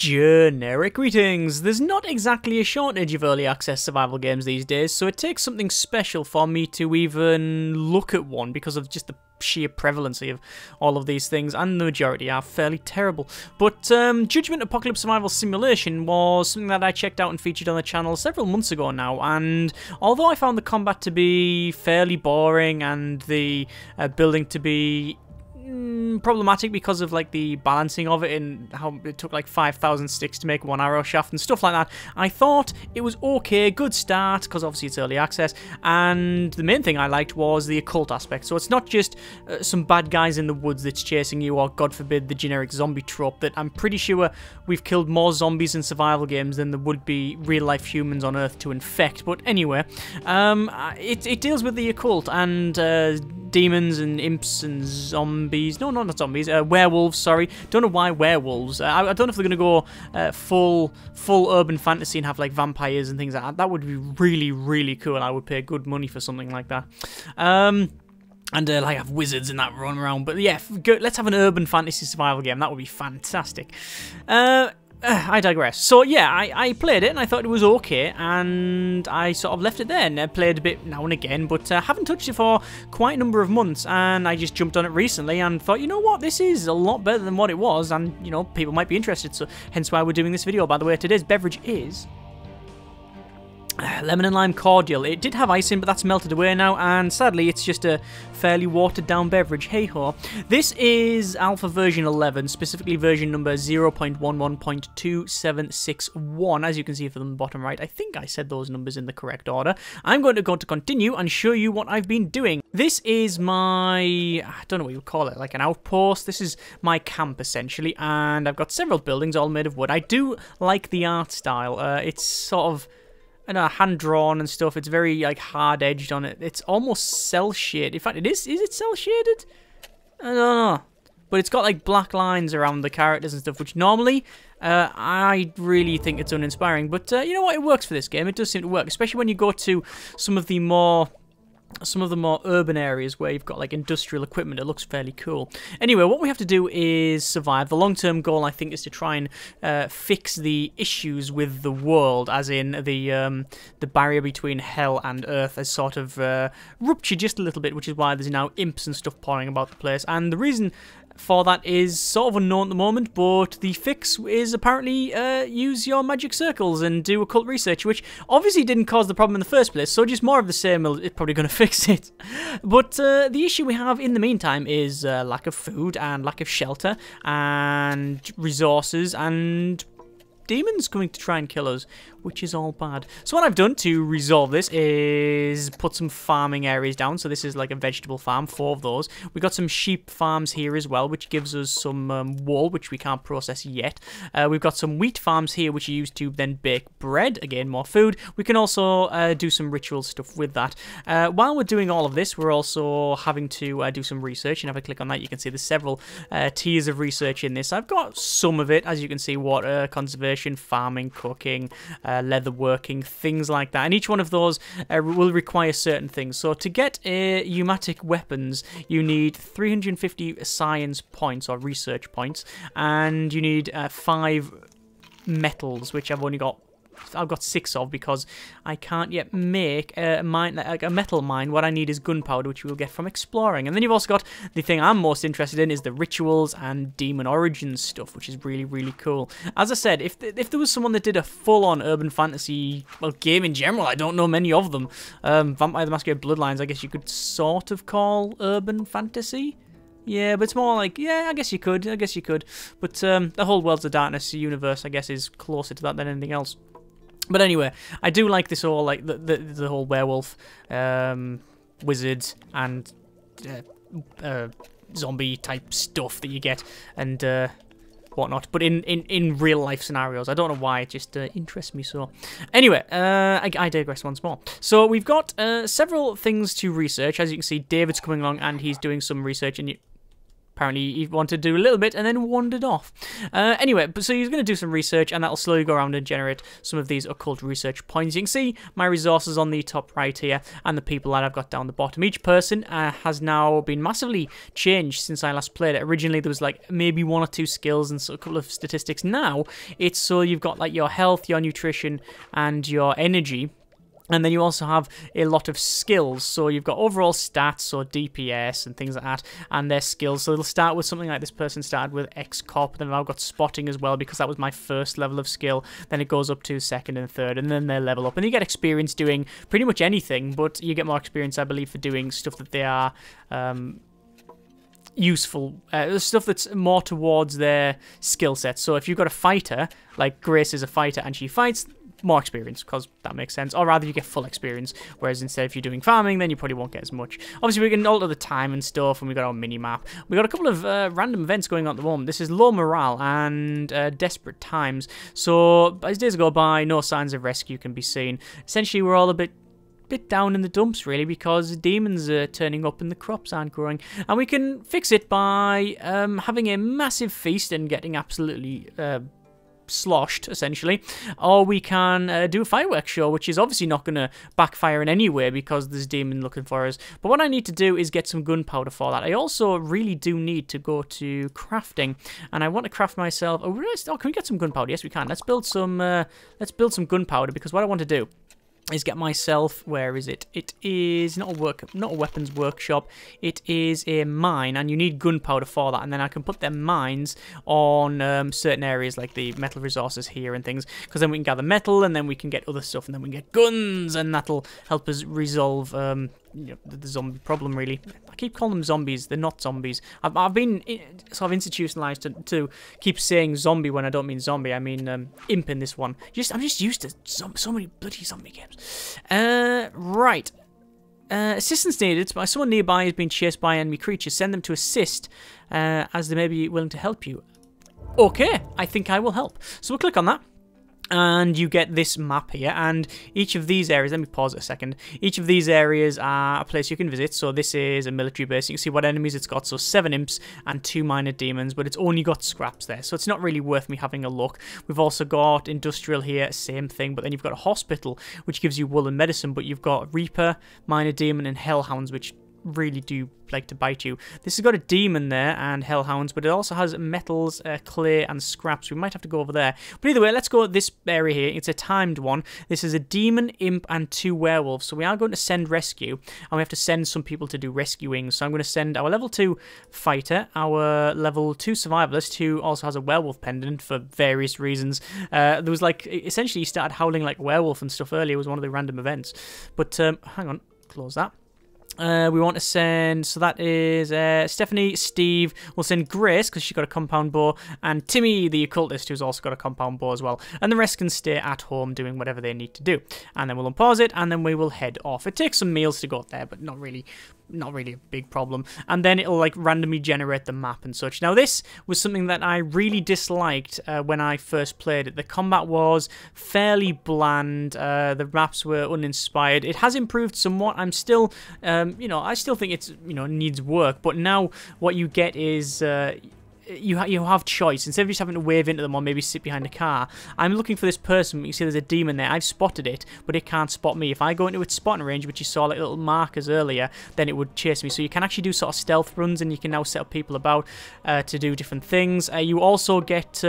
Generic greetings. There's not exactly a shortage of early access survival games these days, so it takes something special for me to even look at one because of just the sheer prevalency of all of these things, and the majority are fairly terrible. But Judgment Apocalypse Survival Simulation was something that I checked out and featured on the channel several months ago now, and although I found the combat to be fairly boring and the building to be problematic because of like the balancing of it and how it took like 5,000 sticks to make one arrow shaft and stuff like that, I thought it was okay, good start, because obviously it's early access, and the main thing I liked was the occult aspect. So it's not just some bad guys in the woods that's chasing you, or god forbid the generic zombie trope that I'm pretty sure we've killed more zombies in survival games than there would be real life humans on Earth to infect. But anyway, it deals with the occult and demons and imps and zombies. No, not zombies. Werewolves, sorry. Don't know why werewolves. I don't know if they're going to go full urban fantasy and have like vampires and things like that. That would be really, really cool. I would pay good money for something like that. And like have wizards and that run around. But yeah, let's have an urban fantasy survival game. That would be fantastic. I digress. So yeah, I played it and I thought it was okay, and I sort of left it there and I played a bit now and again, but haven't touched it for quite a number of months, and I just jumped on it recently and thought, you know what, this is a lot better than what it was, and you know, people might be interested, so hence why we're doing this video. By the way, today's beverage is lemon and lime cordial. It did have ice in, but that's melted away now, and sadly it's just a fairly watered down beverage. Hey ho. This is alpha version 11, specifically version number 0.11.2761, as you can see from the bottom right. I think I said those numbers in the correct order. I'm going to go to continue and show you what I've been doing. This is my, I don't know what you would call it, like an outpost. This is my camp essentially, and I've got several buildings all made of wood. I do like the art style. It's sort of, I know, hand-drawn and stuff. It's very like hard-edged on it. It's almost cel-shaded. In fact, it is. Is it cel-shaded? I don't know. But it's got like black lines around the characters and stuff, which normally I really think it's uninspiring. But you know what? It works for this game. It does seem to work, especially when you go to some of the more urban areas where you've got like industrial equipment. It looks fairly cool. Anyway, what we have to do is survive. The long-term goal, I think, is to try and fix the issues with the world, as in the barrier between hell and earth has sort of ruptured just a little bit, which is why there's now imps and stuff pouring about the place. And the reason for that is sort of unknown at the moment, but the fix is apparently use your magic circles and do occult research, which obviously didn't cause the problem in the first place, so just more of the same is probably going to fix it. But the issue we have in the meantime is lack of food and lack of shelter and resources and demons coming to try and kill us, which is all bad. So what I've done to resolve this is put some farming areas down. So this is like a vegetable farm, 4 of those. We've got some sheep farms here as well, which gives us some wool, which we can't process yet. We've got some wheat farms here, which are used to then bake bread. Again, more food. We can also do some ritual stuff with that. While we're doing all of this, we're also having to do some research. And if I click on that, you can see there's several tiers of research in this. I've got some of it, as you can see: water, conservation, farming, cooking, leather working, things like that, and each one of those will require certain things. So to get pneumatic weapons, you need 350 science points or research points, and you need 5 metals, which I've got 6 of because I can't yet make a mine, like a metal mine. What I need is gunpowder, which we'll get from exploring. And then you've also got the thing I'm most interested in is the rituals and demon origins stuff, which is really, really cool. As I said, if there was someone that did a full-on urban fantasy, well, game in general, I don't know many of them. Vampire the Masquerade Bloodlines, I guess you could sort of call urban fantasy. Yeah, but it's more like, yeah, I guess you could. But the whole Worlds of Darkness universe, I guess, is closer to that than anything else. But anyway, I do like this whole, like, the whole werewolf, wizard, and zombie type stuff that you get, and whatnot. But in real life scenarios, I don't know why, it just interests me so. Anyway, I digress once more. So we've got several things to research. As you can see, David's coming along and he's doing some research, and Apparently he wanted to do a little bit and then wandered off. Anyway, so he's going to do some research, and that'll slowly go around and generate some of these occult research points. You can see my resources on the top right here, and the people that I've got down the bottom. Each person has now been massively changed since I last played it. Originally there was like maybe 1 or 2 skills and so a couple of statistics. Now it's so you've got like your health, your nutrition, and your energy. And then you also have a lot of skills. So you've got overall stats, so DPS and things like that, and their skills. So they'll start with something like this person started with X-Cop, then I've got spotting as well because that was my first level of skill. Then it goes up to second and third, and then they level up. And you get experience doing pretty much anything, but you get more experience, I believe, for doing stuff that they are useful, stuff that's more towards their skill set. So if you've got a fighter, like Grace is a fighter and she fights, more experience, because that makes sense. Or rather, you get full experience, whereas instead if you're doing farming, then you probably won't get as much. Obviously, we can alter the time and stuff, and we've got our mini-map. We've got a couple of random events going on at the moment. This is low morale and desperate times. So, as days go by, no signs of rescue can be seen. Essentially, we're all a bit down in the dumps, really, because demons are turning up and the crops aren't growing. And we can fix it by having a massive feast and getting absolutely sloshed, essentially, or we can do a fireworks show, which is obviously not going to backfire in any way because there's demon looking for us. But what I need to do is get some gunpowder for that. I also really do need to go to crafting, and I want to craft myself. Oh, can we get some gunpowder? Yes, we can. Let's build some gunpowder, because what I want to do is get myself, where is it? It is not a weapons workshop. It is a mine, and you need gunpowder for that. And then I can put them mines on certain areas, like the metal resources here and things, because then we can gather metal, and then we can get other stuff, and then we can get guns, and that'll help us resolve the zombie problem, really. I keep calling them zombies. They're not zombies. I've been sort of institutionalized to keep saying zombie when I don't mean zombie. I mean imp in this one. I'm just used to so many bloody zombie games. Right. Assistance needed. Someone nearby has been chased by enemy creatures. Send them to assist, as they may be willing to help you. Okay, I think I will help. So we'll click on that. And you get this map here, and each of these areas, let me pause it a second, each of these areas are a place you can visit. So this is a military base. You can see what enemies it's got, so 7 imps and 2 minor demons, but it's only got scraps there, so it's not really worth me having a look. We've also got industrial here, same thing, but then you've got a hospital, which gives you wool and medicine, but you've got Reaper, minor demon, and hellhounds, which really do like to bite you. This has got a demon there and hellhounds, but it also has metals, clay, and scraps. We might have to go over there. But either way, let's go at this area here. It's a timed one. This is a demon, imp, and 2 werewolves. So we are going to send rescue, and we have to send some people to do rescuing. So I'm going to send our level 2 fighter, our level 2 survivalist, who also has a werewolf pendant for various reasons. There was like, essentially he started howling like a werewolf and stuff earlier. It was one of the random events. But hang on, close that. We want to send, so that is Stephanie, Steve, we'll send Grace, because she's got a compound bow, and Timmy, the occultist, who's also got a compound bow as well. And the rest can stay at home doing whatever they need to do. And then we'll unpause it, and then we will head off. It takes some meals to go up there, but not really a big problem. And then it'll like randomly generate the map and such. Now this was something that I really disliked when I first played it. The combat was fairly bland. The maps were uninspired. It has improved somewhat. I'm still, I still think it's, needs work. But now what you get is you have choice. Instead of just having to wave into them or maybe sit behind a car, I'm looking for this person. You see there's a demon there. I've spotted it, but it can't spot me. If I go into its spotting range, which you saw like little markers earlier, then it would chase me. So you can actually do sort of stealth runs, and you can now set up people about to do different things. You also get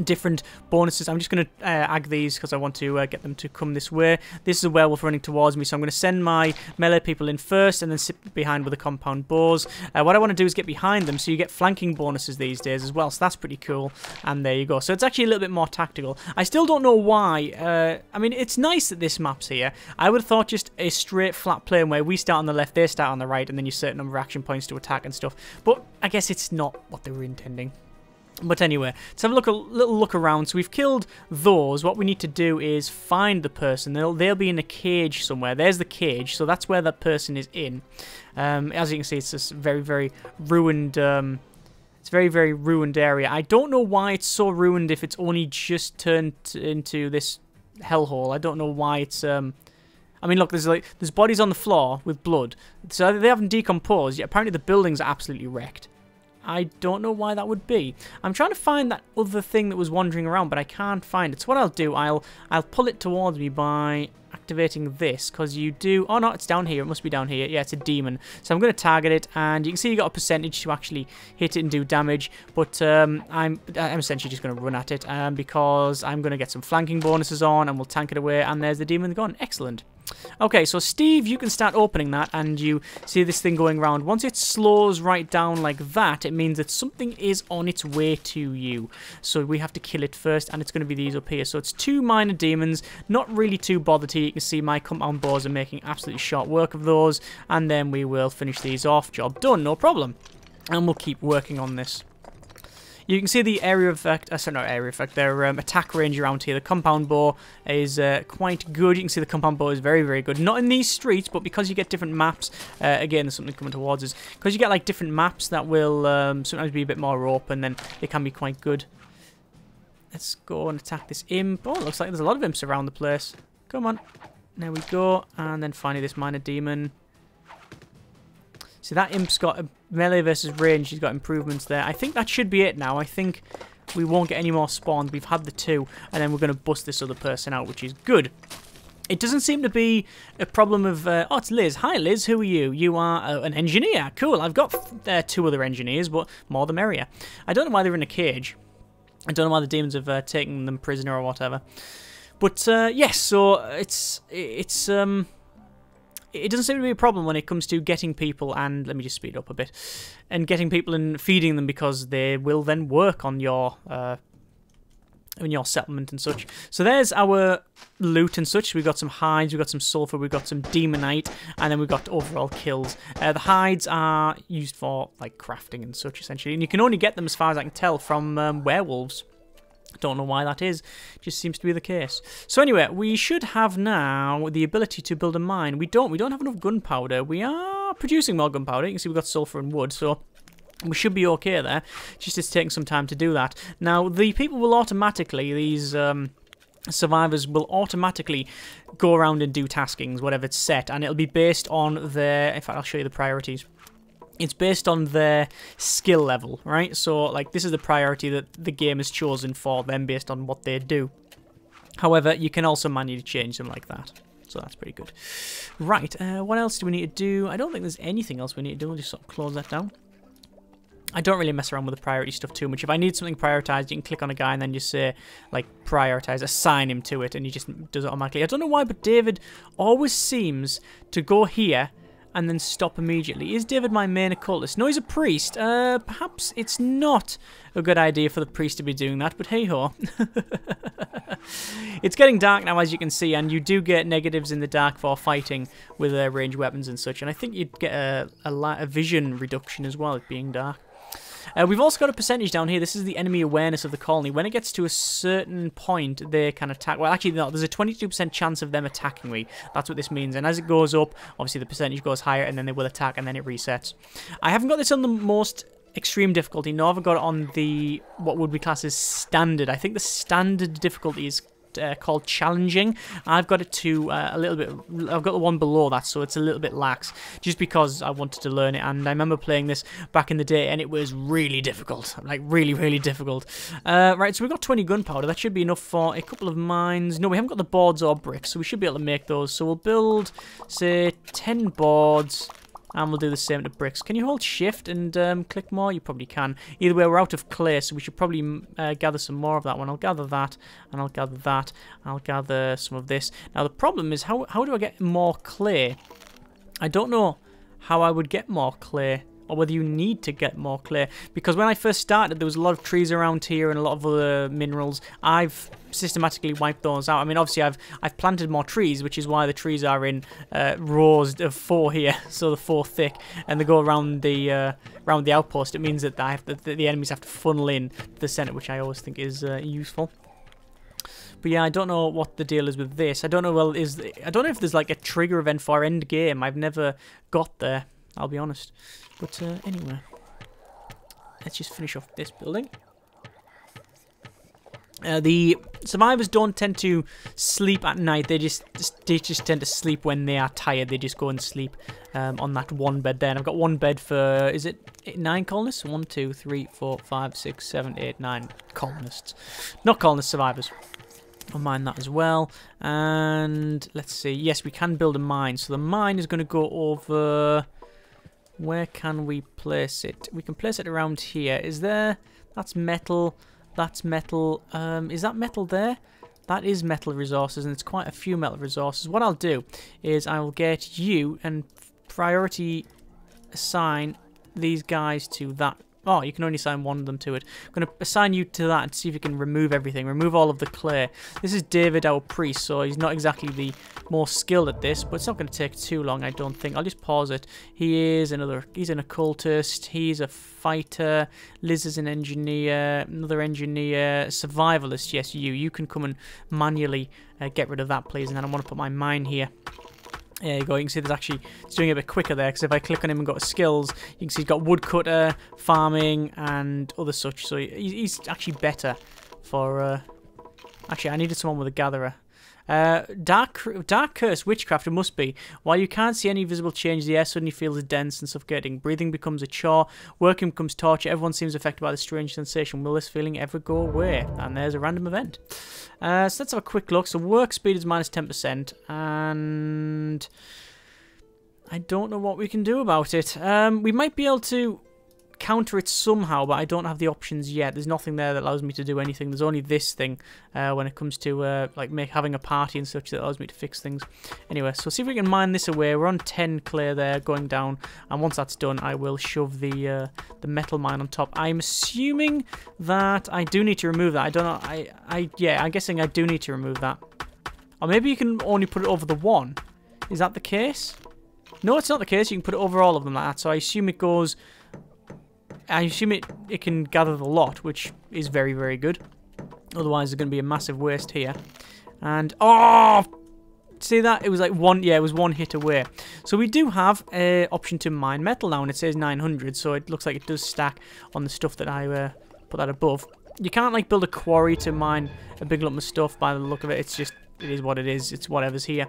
different bonuses. I'm just going to ag these because I want to get them to come this way. This is a werewolf running towards me, so I'm going to send my melee people in first and then sit behind with the compound bows. What I want to do is get behind them, so you get flanking bonuses these days as well, so that's pretty cool. And there you go. So it's actually a little bit more tactical. I still don't know why. I mean, it's nice that this map's here. I would have thought just a straight flat plane where we start on the left, they start on the right, and then you set a number of action points to attack and stuff. But I guess it's not what they were intending. But anyway, let's have a little look around. So we've killed those. What we need to do is find the person. They'll be in a cage somewhere. There's the cage, so that's where that person is in. As you can see, it's this very, very ruined. It's a very, very ruined area. I don't know why it's so ruined if it's only just turned into this hellhole. I don't know why it's. I mean, look, there's bodies on the floor with blood, so they haven't decomposed yet. Apparently, the buildings are absolutely wrecked. I don't know why that would be. I'm trying to find that other thing that was wandering around, but I can't find it. So what I'll do, I'll pull it towards me by activating this, because you do... Oh, no, it's down here. It must be down here. Yeah, it's a demon. So I'm going to target it, and you can see you got a percentage to actually hit it and do damage, but I'm essentially just going to run at it, because I'm going to get some flanking bonuses on, and we'll tank it away, and there's the demon gone. Excellent. Okay, so Steve, you can start opening that, and you see this thing going round. Once it slows right down like that, it means that something is on its way to you. So we have to kill it first, and it's going to be these up here. So it's 2 minor demons, not really too bothered here. You can see my compound bows are making absolutely short work of those, and then we will finish these off. Job done, no problem. And we'll keep working on this. You can see the area effect, sorry, not area effect, their attack range around here. The compound bow is quite good. You can see the compound bow is very, very good. Not in these streets, but because you get different maps, again, there's something coming towards us. Because you get like different maps that will sometimes be a bit more open, then they can be quite good. Let's go and attack this imp. Oh, it looks like there's a lot of imps around the place. Come on. There we go. And then finally this minor demon. See, that imp's got a melee versus range. He's got improvements there. I think that should be it now. I think we won't get any more spawns. We've had the 2, and then we're going to bust this other person out, which is good. It doesn't seem to be a problem of... oh, it's Liz. Hi, Liz. Who are you? You are an engineer. Cool. I've got 2 other engineers, but more the merrier. I don't know why they're in a cage. I don't know why the demons have taken them prisoner or whatever. But, yes, so it doesn't seem to be a problem when it comes to getting people, and let me just speed up a bit, and getting people and feeding them, because they will then work on your settlement and such. So there's our loot and such. We've got some hides, we've got some sulfur, we've got some demonite, and then we've got overall kills. The hides are used for like crafting and such, essentially, and you can only get them, as far as I can tell, from werewolves. Don't know why that is, just seems to be the case. So anyway, we should have now the ability to build a mine. We don't have enough gunpowder. We are producing more gunpowder. You can see we've got sulfur and wood, so we should be okay there. Just it's taking some time to do that. Now, the people will automatically, these survivors will automatically go around and do taskings, whatever it's set, and it'll be based on their... In fact, I'll show you the priorities. It's based on their skill level, right? So, like, this is the priority that the game has chosen for them based on what they do. However, you can also manually change them like that. So that's pretty good. Right, what else do we need to do? I don't think there's anything else we need to do. We'll just sort of close that down. I don't really mess around with the priority stuff too much. If I need something prioritized, you can click on a guy and then just say, like, prioritize, assign him to it, and he just does it automatically. I don't know why, but David always seems to go here and then stop immediately. Is David my main occultist? No, he's a priest. Perhaps it's not a good idea for the priest to be doing that, but hey-ho. It's getting dark now, as you can see, and you do get negatives in the dark for fighting with ranged weapons and such, and I think you'd get a vision reduction as well, it being dark. We've also got a percentage down here. This is the enemy awareness of the colony. When it gets to a certain point, they can attack. Well, actually, no, there's a 22% chance of them attacking me. That's what this means. And as it goes up, obviously the percentage goes higher, and then they will attack, and then it resets. I haven't got this on the most extreme difficulty, nor have I got it on the what would be classed as standard. I think the standard difficulty is called challenging. I've got it to a little bit. I've got the one below that, so it's a little bit lax, just because I wanted to learn it. And I remember playing this back in the day, and it was really difficult, like really, really difficult. Right, so we've got 20 gunpowder. That should be enough for a couple of mines. No, we haven't got the boards or bricks, so we should be able to make those. So we'll build, say, 10 boards. And we'll do the same to bricks. Can you hold shift and click more? You probably can. Either way, we're out of clay, so we should probably gather some more of that one. I'll gather that, and I'll gather that, and I'll gather some of this. Now, the problem is, how do I get more clay? I don't know how I would get more clay, or whether you need to get more clay. Because when I first started, there was a lot of trees around here and a lot of other minerals. I've systematically wiped those out. I mean, obviously, I've planted more trees, which is why the trees are in rows of 4 here, so the 4 thick, and they go around the outpost. It means that the enemies have to funnel in to the center, which I always think is useful. But yeah, I don't know what the deal is with this. I don't know. Well, I don't know if there's like a trigger event for end game. I've never got there, I'll be honest. But anyway, let's just finish off this building. The survivors don't tend to sleep at night. They just tend to sleep when they are tired. They just go and sleep on that one bed there. And I've got one bed for, is it 9 colonists? 1, 2, 3, 4, 5, 6, 7, 8, 9 colonists. Not colonist survivors. I'll mine that as well. And let's see. Yes, we can build a mine. So the mine is going to go over... Where can we place it? We can place it around here. Is there... That's metal... That's metal. Is that metal there? That is metal resources, and it's quite a few metal resources. What I'll do is I will get you and priority assign these guys to that. Oh, you can only assign one of them to it. I'm going to assign you to that and see if you can remove everything. Remove all of the clay. This is David, our priest, so he's not exactly the more skilled at this, but it's not going to take too long, I don't think. I'll just pause it. He's an occultist. He's a fighter. Liz is an engineer. Another engineer. Survivalist. Yes, you can come and manually get rid of that, please. And then I want to put my mine here. There you go, you can see there's actually, it's doing it a bit quicker there, because if I click on him and go to skills, you can see he's got woodcutter, farming, and other such, so he's actually better for, actually I needed someone with a gatherer. Dark curse witchcraft, it must be. While you can't see any visible change, the air suddenly feels dense and suffocating. Breathing becomes a chore. Working becomes torture. Everyone seems affected by the strange sensation. Will this feeling ever go away? And there's a random event. So let's have a quick look. So work speed is minus 10%. And I don't know what we can do about it. We might be able to counter it somehow, but I don't have the options yet. There's nothing there that allows me to do anything. There's only this thing when it comes to like having a party and such that allows me to fix things. Anyway, so see if we can mine this away. We're on 10 clay there, going down, and once that's done, I will shove the metal mine on top. I'm assuming that I do need to remove that. I don't know. Yeah, I'm guessing I do need to remove that. Or maybe you can only put it over the one. Is that the case? No, it's not the case. You can put it over all of them like that. So I assume it goes. I assume it can gather the lot, which is very, very good. Otherwise, there's going to be a massive waste here. And, oh! See that? It was like one, yeah, it was one hit away. So we do have an option to mine metal now, and it says 900, so it looks like it does stack on the stuff that I put that above. You can't, like, build a quarry to mine a big lump of stuff by the look of it. It's just... It is what it is. It's whatever's here.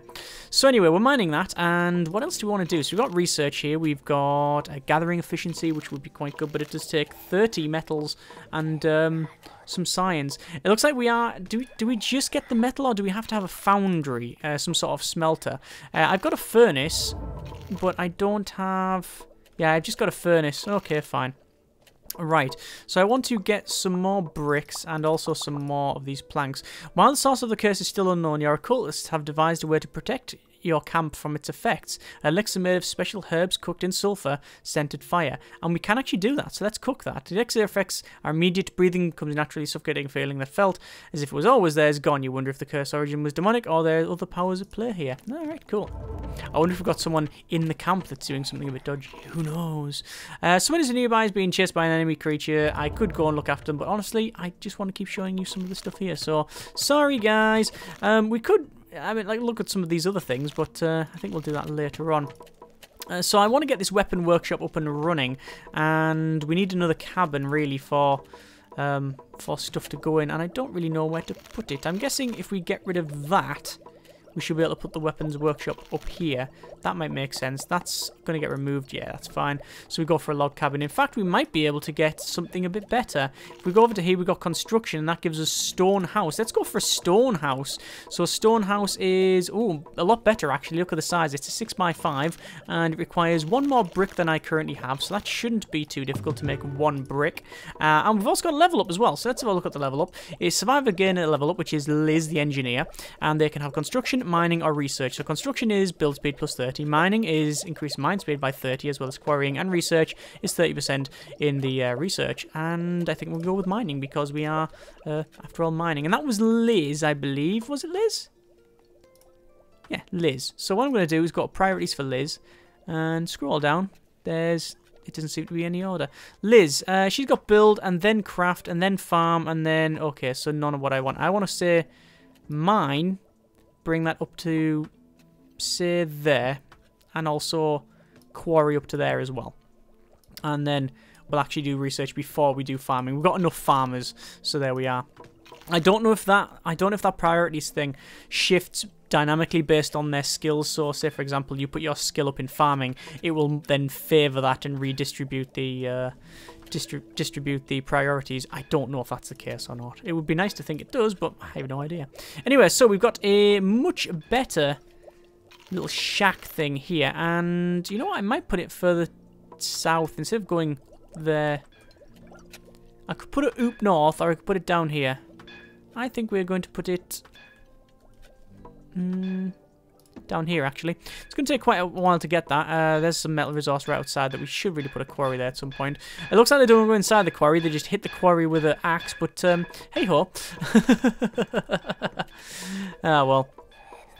So anyway, we're mining that. And what else do we want to do? So we've got research here. We've got gathering efficiency, which would be quite good. But it does take 30 metals and some science. It looks like we are... Do we just get the metal, or do we have to have a foundry? Some sort of smelter. I've got a furnace, but I don't have... Yeah, I've just got a furnace. Okay, fine. Right, so I want to get some more bricks and also some more of these planks. While the source of the curse is still unknown, your occultists have devised a way to protect your camp from its effects. An elixir made of special herbs cooked in sulfur, scented fire. And we can actually do that, so let's cook that. The elixir effects are immediate. Breathing becomes naturally suffocating, feeling that felt as if it was always there is gone. You wonder if the curse origin was demonic or there are other powers at play here. Alright, cool. I wonder if we've got someone in the camp that's doing something a bit dodgy. Who knows? Someone is nearby is being chased by an enemy creature. I could go and look after them, but honestly, I just want to keep showing you some of the stuff here. So, sorry guys. We could... I mean, like, look at some of these other things, but I think we'll do that later on. So I want to get this weapon workshop up and running, and we need another cabin, really, for stuff to go in, and I don't really know where to put it. I'm guessing if we get rid of that, we should be able to put the weapons workshop up here. That might make sense. That's going to get removed. Yeah, that's fine. So we go for a log cabin. In fact, we might be able to get something a bit better. If we go over to here, we've got construction, and that gives us stone house. Let's go for a stone house. So a stone house is, ooh, a lot better, actually. Look at the size. It's a 6x5, and it requires one more brick than I currently have, so that shouldn't be too difficult to make one brick. And we've also got a level up as well, so let's have a look at the level up. It's survivor gain a level up, which is Liz, the engineer, and they can have construction, mining, or research. So construction is build speed plus 30, mining is increased mine speed by 30, as well as quarrying, and research is 30% in the research. And I think we'll go with mining because we are, after all, mining. And that was Liz, I believe. Was it Liz? Yeah, Liz. So what I'm going to do is go to priorities for Liz and scroll down. It doesn't seem to be any order. Liz, she's got build and then craft and then farm and then, okay, so none of what I want. I want to say mine, bring that up to, say, there, and also quarry up to there as well. And then we'll actually do research before we do farming. We've got enough farmers, so there we are. I don't know if that priorities thing shifts dynamically based on their skills. So say for example you put your skill up in farming, it will then favor that and redistribute the distribute the priorities. I don't know if that's the case or not. It would be nice to think it does, but I have no idea. Anyway, so we've got a much better little shack thing here, and you know what, I might put it further south instead of going there. I could put it up north, or I could put it down here. I think we're going to put it down here, actually. It's going to take quite a while to get that. There's some metal resource right outside that we should really put a quarry there at some point. It looks like they don't go inside the quarry. They just hit the quarry with an axe, but hey-ho. Ah, well.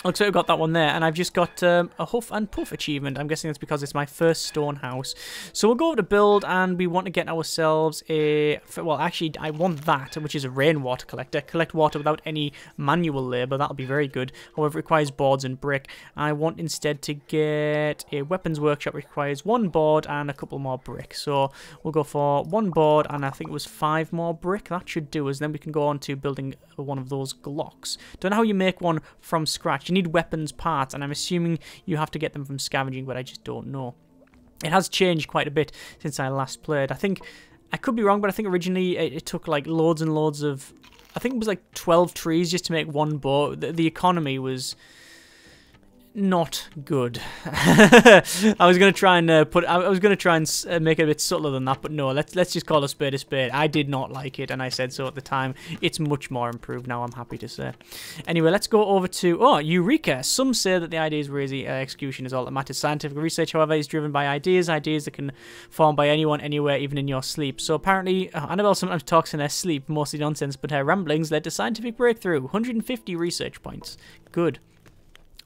Looks like we've got that one there, and I've just got a Huff and Puff achievement. I'm guessing it's because it's my first stone house. So we'll go over to build, and we want to get ourselves a... Well, actually, I want that, which is a rainwater collector. Collect water without any manual labour. That'll be very good. However, it requires boards and brick. I want instead to get a weapons workshop. It requires 1 board and a couple more brick. So we'll go for 1 board, and I think it was 5 more brick. That should do us. Then we can go on to building one of those glocks. Don't know how you make one from scratch. You need weapons parts, and I'm assuming you have to get them from scavenging, but I just don't know. It has changed quite a bit since I last played. I think, I could be wrong, but I think originally it took like loads and loads of, I think it was like 12 trees just to make 1 bow. The economy was not good. I was gonna try and make it a bit subtler than that, but no. Let's just call a spade a spade. I did not like it, and I said so at the time. It's much more improved now, I'm happy to say. Anyway, let's go over to Eureka. Some say that the ideas were easy. Execution is all that matters. Scientific research, however, is driven by ideas that can form by anyone, anywhere, even in your sleep. So apparently, Annabelle sometimes talks in her sleep, mostly nonsense, but her ramblings led to scientific breakthrough. 150 research points. Good.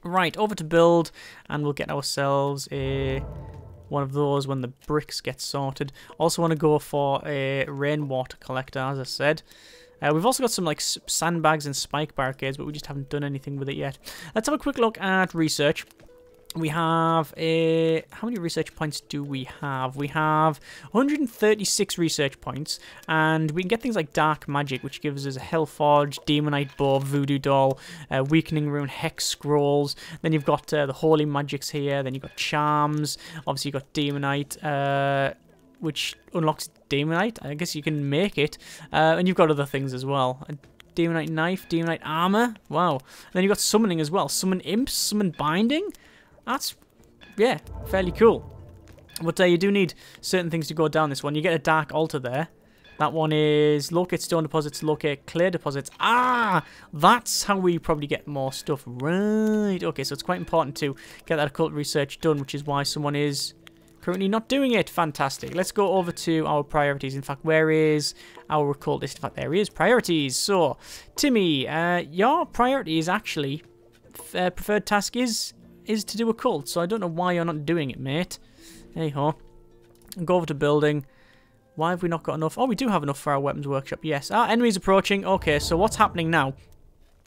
Right, over to build, and we'll get ourselves one of those when the bricks get sorted. Also want to go for a rainwater collector, as I said. We've also got some like sandbags and spike barricades, but we just haven't done anything with it yet. Let's have a quick look at research. We have how many research points do we have? We have 136 research points, and we can get things like dark magic, which gives us a Hellforge, Demonite Bow, Voodoo Doll, Weakening Rune, Hex Scrolls. Then you've got the Holy Magics here. Then you've got Charms. Obviously you've got Demonite, which unlocks Demonite. I guess you can make it, and you've got other things as well. Demonite Knife, Demonite Armor. Wow. And then you've got Summoning as well. Summon Imps, Summon Binding. That's, yeah, fairly cool. But you do need certain things to go down this one. You get a Dark Altar there. That one is locate stone deposits, locate clay deposits. Ah, that's how we probably get more stuff. Right. Okay, so it's quite important to get that occult research done, which is why someone is currently not doing it. Fantastic. Let's go over to our priorities. In fact, where is our occultist? In fact, there he is. Priorities. So, Timmy, your priority is actually, preferred task is to do occult, so I don't know why you're not doing it, mate. Hey-ho. Go over to building. Why have we not got enough? Oh, we do have enough for our weapons workshop, yes. Our enemies approaching. Okay, so what's happening now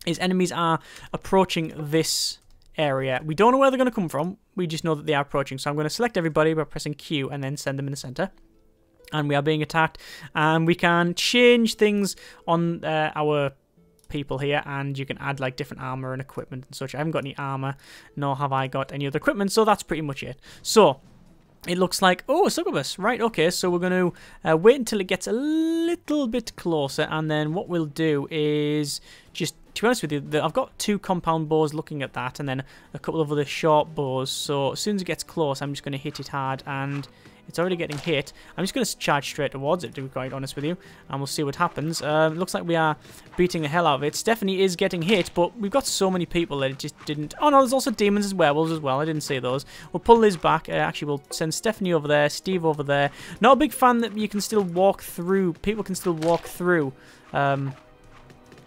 is enemies are approaching this area. We don't know where they're going to come from. We just know that they are approaching. So I'm going to select everybody by pressing Q and then send them in the center. And we are being attacked. And we can change things on our people here, and you can add like different armor and equipment and such. I haven't got any armor, nor have I got any other equipment, so that's pretty much it. So it looks like, oh, a succubus, right? Okay, so we're going to wait until it gets a little bit closer, and then what we'll do is just, to be honest with you, I've got 2 compound bows looking at that, and then a couple of other short bows. So as soon as it gets close, I'm just going to hit it hard, and it's already getting hit. I'm just going to charge straight towards it, to be quite honest with you, and we'll see what happens. It looks like we are beating the hell out of it. Stephanie is getting hit, but we've got so many people that it just didn't... Oh, no, there's also demons and werewolves as well. I didn't see those. We'll pull Liz back. Actually, we'll send Stephanie over there, Steve over there. Not a big fan that you can still walk through... People can still walk through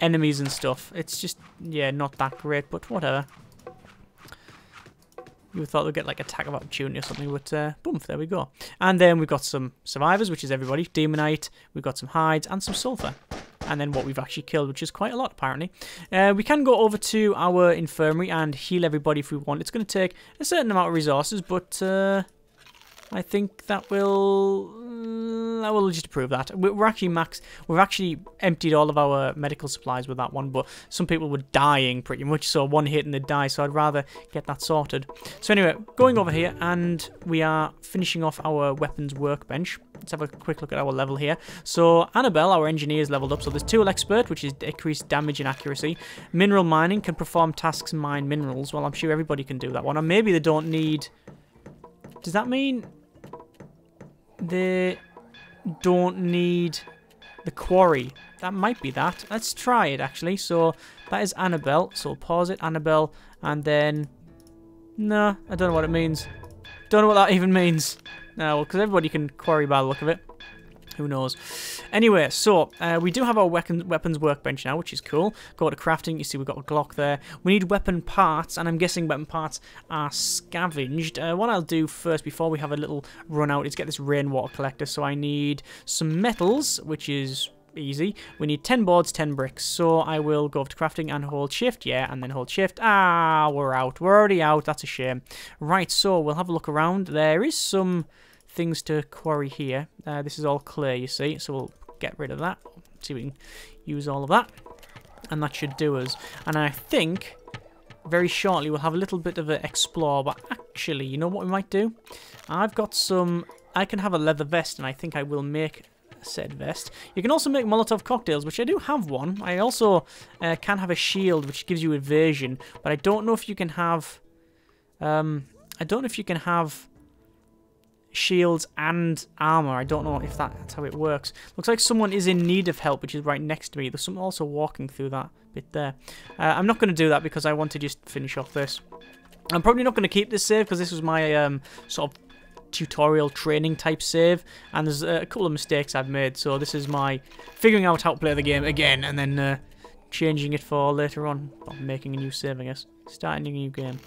enemies and stuff. It's just, yeah, not that great, but whatever. You thought they'd get like attack of opportunity or something, but boom, there we go. And then we've got some survivors, which is everybody. Demonite, we've got some hides and some sulfur. And then what we've actually killed, which is quite a lot apparently. We can go over to our infirmary and heal everybody if we want. It's going to take a certain amount of resources, but I think that will I will just approve that. We're actually we've actually emptied all of our medical supplies with that one, but some people were dying pretty much, so one hit and they'd die, so I'd rather get that sorted. So anyway, going over here, and we are finishing off our weapons workbench. Let's have a quick look at our level here. So Annabelle, our engineer, is leveled up. So there's Tool Expert, which is decreased damage and accuracy. Mineral Mining can perform tasks and mine minerals. Well, I'm sure everybody can do that one. Or maybe they don't need... Does that mean they don't need the quarry? That might be that. Let's try it, actually. So that is Annabelle. So we'll pause it, Annabelle, and then... No, I don't know what it means. Don't know what that even means. No, because everybody can quarry by the look of it. Who knows? Anyway, so we do have our weapons workbench now, which is cool. Go to crafting. You see we've got a Glock there. We need weapon parts, and I'm guessing weapon parts are scavenged. What I'll do first, before we have a little run out, is get this rainwater collector. So I need some metals, which is easy. We need 10 boards, 10 bricks. So I will go over to crafting and hold shift. Yeah, and then hold shift. Ah, we're out. We're already out. That's a shame. Right, so we'll have a look around. There is some things to quarry here. This is all clay, you see, so we'll get rid of that. See if we can use all of that, and that should do us. And I think very shortly we'll have a little bit of an explore, but actually, you know what we might do? I've got some... I can have a leather vest, and I think I will make said vest. You can also make Molotov cocktails, which I do have one. I also can have a shield, which gives you evasion, but I don't know if you can have... I don't know if you can have shields and armor. I don't know if that's how it works. Looks like someone is in need of help, which is right next to me. There's someone also walking through that bit there. I'm not going to do that because I want to just finish off this. I'm probably not going to keep this save because this was my sort of tutorial training type save, and there's a couple of mistakes I've made, so this is my figuring out how to play the game again and then changing it for later on. Well, making a new save, I guess. Starting a new game.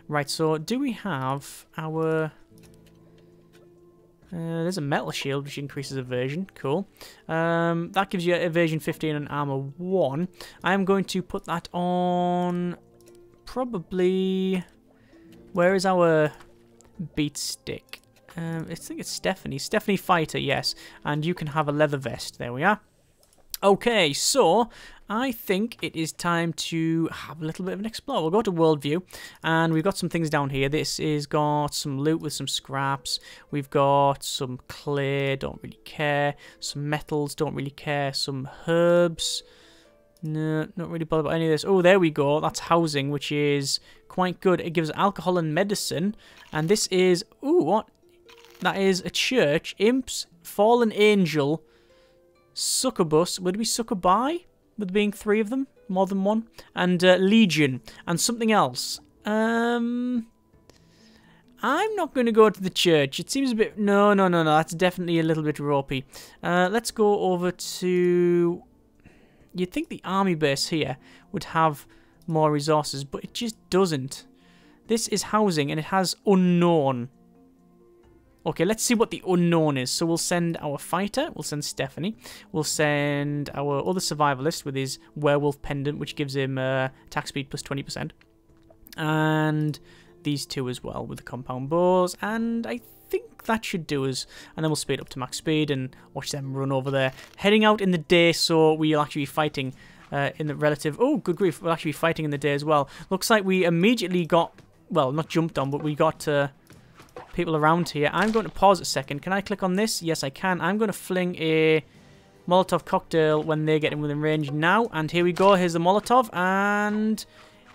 Right, so do we have our... there's a metal shield which increases evasion. Cool. That gives you evasion 15 and armor 1. I'm going to put that on probably... Where is our beat stick? I think it's Stephanie. Stephanie Fighter, yes. And you can have a leather vest. There we are. Okay, so I think it is time to have a little bit of an explore. We'll go to world view, and we've got some things down here. This is got some loot with some scraps. We've got some clay, don't really care. Some metals, don't really care. Some herbs. No, not really bothered about any of this. Oh, there we go. That's housing, which is quite good. It gives alcohol and medicine. And this is... Ooh, what? That is a church. Imps, fallen angel, succubus. Would it be succubi? With being 3 of them? More than 1? And legion. And something else. I'm not going to go to the church. It seems a bit... No. That's definitely a little bit ropey. Let's go over to... You'd think the army base here would have more resources, but it just doesn't. This is housing, and it has unknown. Okay, let's see what the unknown is. So we'll send our fighter. We'll send Stephanie. We'll send our other survivalist with his werewolf pendant, which gives him attack speed plus 20%. And these 2 as well with the compound bows. And I think that should do us. And then we'll speed up to max speed and watch them run over there. Heading out in the day, so we'll actually be fighting in the relative... Oh, good grief. We'll actually be fighting in the day as well. Looks like we immediately got... Well, not jumped on, but we got... people around here. I'm going to pause a second. Can I click on this? Yes, I can. I'm going to fling a Molotov cocktail when they get in within range now. And here we go. Here's the Molotov. And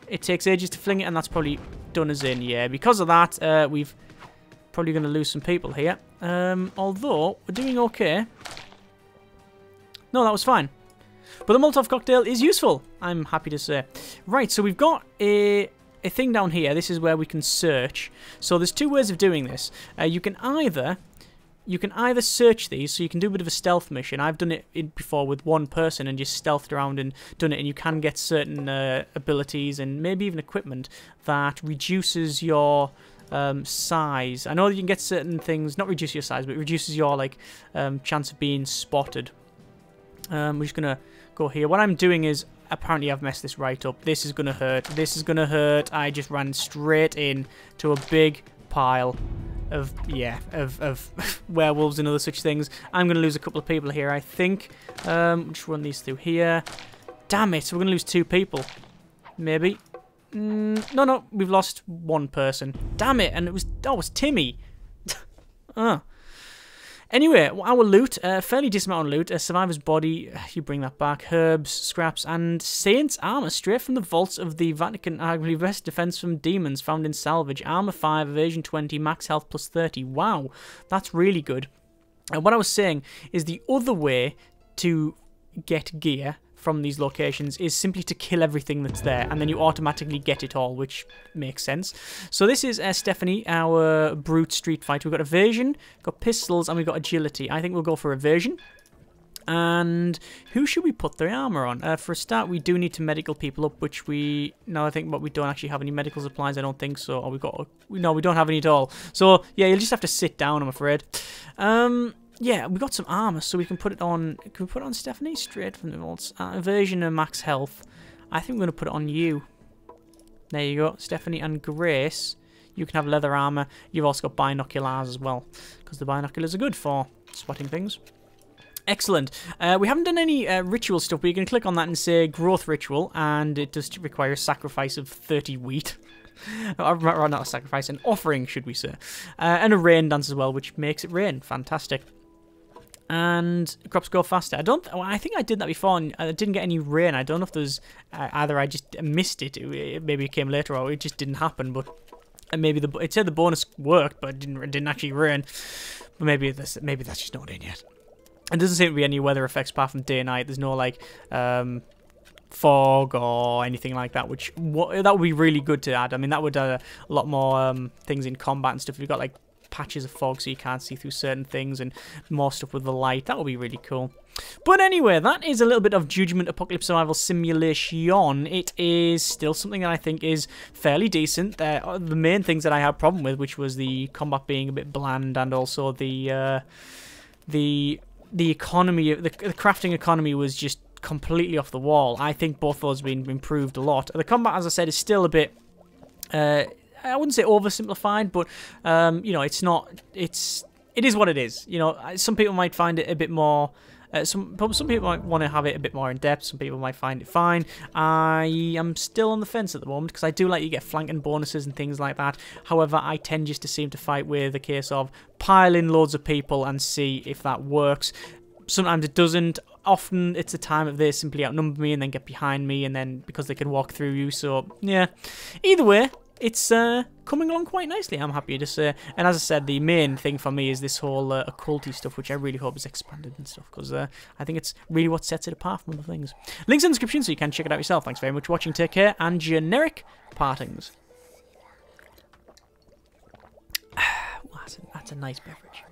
it takes ages to fling it, and that's probably done us in. Yeah, because of that, we've probably going to lose some people here. Although, we're doing okay. No, that was fine. But the Molotov cocktail is useful, I'm happy to say. Right, so we've got a thing down here. This is where we can search. So there's 2 ways of doing this. You can either search these, so you can do a bit of a stealth mission. I've done it before with 1 person and just stealthed around and done it, and you can get certain abilities and maybe even equipment that reduces your size. I know that you can get certain things, not reduce your size, but reduces your chance of being spotted. We're just gonna go here. What I'm doing is, apparently I've messed this right up. This is gonna hurt. This is gonna hurt. I just ran straight in to a big pile. werewolves and other such things. I'm going to lose a couple of people here, I think. Just run these through here. Damn it, we're going to lose 2 people. Maybe. No, we've lost 1 person. Damn it, and it was Timmy. Anyway, our loot, fairly decent amount of loot. A survivor's body, you bring that back. Herbs, scraps, and Saint's armor straight from the vaults of the Vatican, arguably best defense from demons found in salvage. Armor 5, evasion 20, max health plus 30. Wow, that's really good. And what I was saying is the other way to get gear from these locations is simply to kill everything that's there, and then you automatically get it all, which makes sense. So this is Stephanie, our brute street fighter. We've got evasion, got pistols, and we've got agility. I think we'll go for evasion. And who should we put the armor on? For a start, we do need to medical people up, which we... No, I think we don't actually have any medical supplies, I don't think so. Or no, we don't have any at all. So, yeah, you'll just have to sit down, I'm afraid. Yeah, we got some armor, so we can put it on... Can we put it on Stephanie? Straight from the vaults. Evasion and max health. I think we're going to put it on you. There you go. Stephanie and Grace. You can have leather armor. You've also got binoculars as well, because the binoculars are good for spotting things. Excellent. We haven't done any ritual stuff, but you can click on that and say growth ritual, and it does require a sacrifice of 30 wheat. Or not a sacrifice, an offering, should we say. And a rain dance as well, which makes it rain. Fantastic. And crops grow faster. I think I did that before, and I didn't get any rain. I don't know if there's either I just missed it, maybe it came later, or it just didn't happen. But maybe it said the bonus worked, but it didn't actually rain. But maybe that's just not in yet. It doesn't seem to be any weather effects apart from day and night. There's no like fog or anything like that, which that would be really good to add. I mean, that would add a lot more things in combat and stuff. We've got like patches of fog so you can't see through certain things, and more stuff with the light. That would be really cool. But anyway, that is a little bit of Judgment Apocalypse Survival Simulation. It is still something that I think is fairly decent. The main things that I had a problem with, which was the combat being a bit bland, and also the economy, the crafting economy was just completely off the wall. I think both those have been improved a lot. The combat, as I said, is still a bit I wouldn't say oversimplified, but you know, it is what it is. You know, some people might find it a bit more. Some people might want to have it a bit more in depth. Some people might find it fine. I am still on the fence at the moment, because I do like you get flanking bonuses and things like that. However, I tend just to seem to fight with a case of pile in loads of people and see if that works. Sometimes it doesn't. Often it's a time of they simply outnumber me and then get behind me, and then because they can walk through you. So yeah, either way, it's coming along quite nicely, I'm happy to say. And as I said, the main thing for me is this whole occulty stuff, which I really hope is expanded and stuff, because I think it's really what sets it apart from other things. Links in the description so you can check it out yourself. Thanks very much for watching, take care, and generic partings. That's a nice beverage.